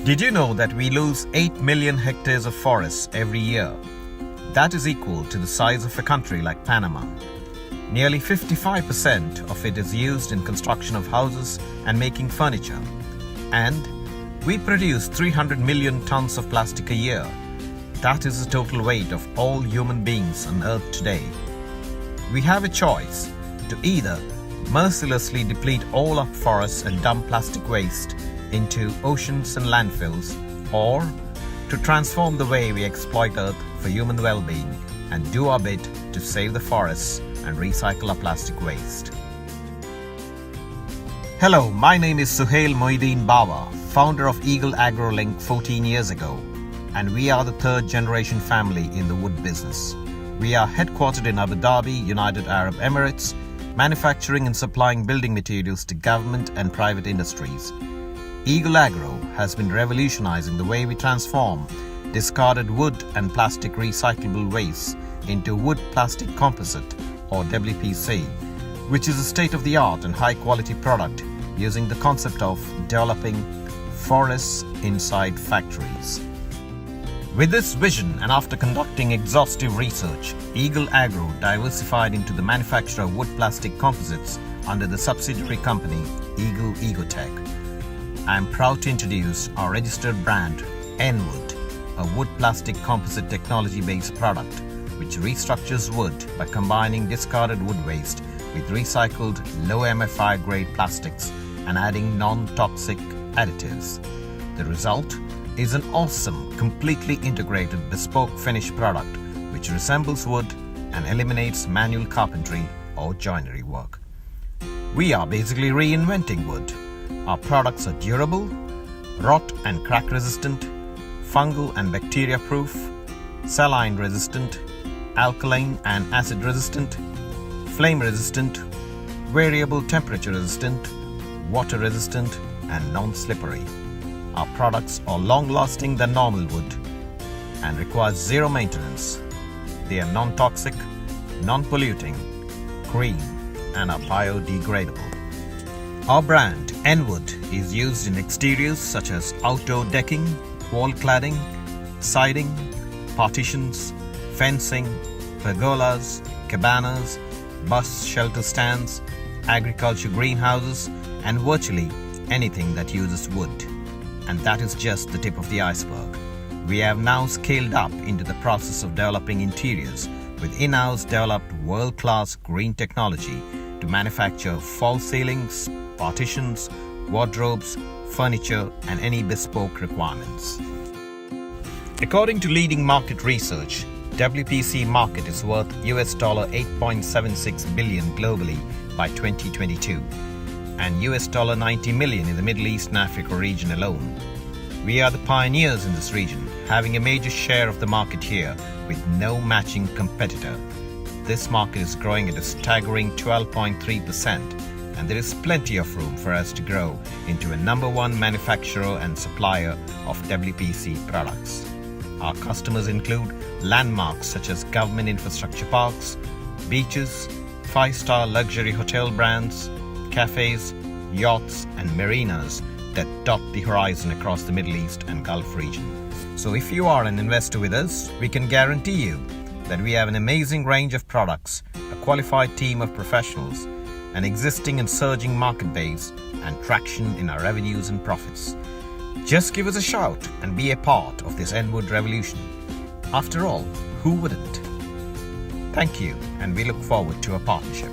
Did you know that we lose 8 million hectares of forests every year? That is equal to the size of a country like Panama. Nearly 55% of it is used in construction of houses and making furniture. And we produce 300 million tons of plastic a year. That is the total weight of all human beings on Earth today. We have a choice to either mercilessly deplete all our forests and dump plastic waste into oceans and landfills, or to transform the way we exploit Earth for human well-being and do our bit to save the forests and recycle our plastic waste. Hello, my name is Suhail Moideen Bawa, founder of Eagle Agro Link 14 years ago, and we are the third generation family in the wood business. We are headquartered in Abu Dhabi, United Arab Emirates, manufacturing and supplying building materials to government and private industries. Eagle Agro has been revolutionizing the way we transform discarded wood and plastic recyclable waste into wood plastic composite, or WPC, which is a state-of-the-art and high-quality product using the concept of developing forests inside factories. With this vision, and after conducting exhaustive research, Eagle Agro diversified into the manufacture of wood plastic composites under the subsidiary company Eagle Ecotech. I am proud to introduce our registered brand N-Wood, a wood plastic composite technology-based product which restructures wood by combining discarded wood waste with recycled low MFI grade plastics and adding non-toxic additives. The result is an awesome, completely integrated bespoke finished product which resembles wood and eliminates manual carpentry or joinery work. We are basically reinventing wood. Our products are durable, rot and crack resistant, fungal and bacteria proof, saline resistant, alkaline and acid resistant, flame resistant, variable temperature resistant, water resistant and non-slippery. Our products are long lasting than normal wood and require zero maintenance. They are non-toxic, non-polluting, green and are biodegradable. Our brand N-Wood is used in exteriors such as outdoor decking, wall cladding, siding, partitions, fencing, pergolas, cabanas, bus shelter stands, agriculture greenhouses, and virtually anything that uses wood. And that is just the tip of the iceberg. We have now scaled up into the process of developing interiors with in-house developed world-class green technology to manufacture false ceilings, partitions, wardrobes, furniture, and any bespoke requirements. According to leading market research, WPC market is worth $8.76 billion globally by 2022 and $90 million in the Middle East and Africa region alone. We are the pioneers in this region, having a major share of the market here with no matching competitor. This market is growing at a staggering 12.3%, and there is plenty of room for us to grow into a number one manufacturer and supplier of WPC products. Our customers include landmarks such as government infrastructure parks, beaches, 5-star luxury hotel brands, cafes, yachts, and marinas that dot the horizon across the Middle East and Gulf region. So if you are an investor with us, we can guarantee you that we have an amazing range of products, a qualified team of professionals, an existing and surging market base, and traction in our revenues and profits. Just give us a shout and be a part of this N-Wood revolution. After all, who wouldn't? Thank you, and we look forward to a partnership.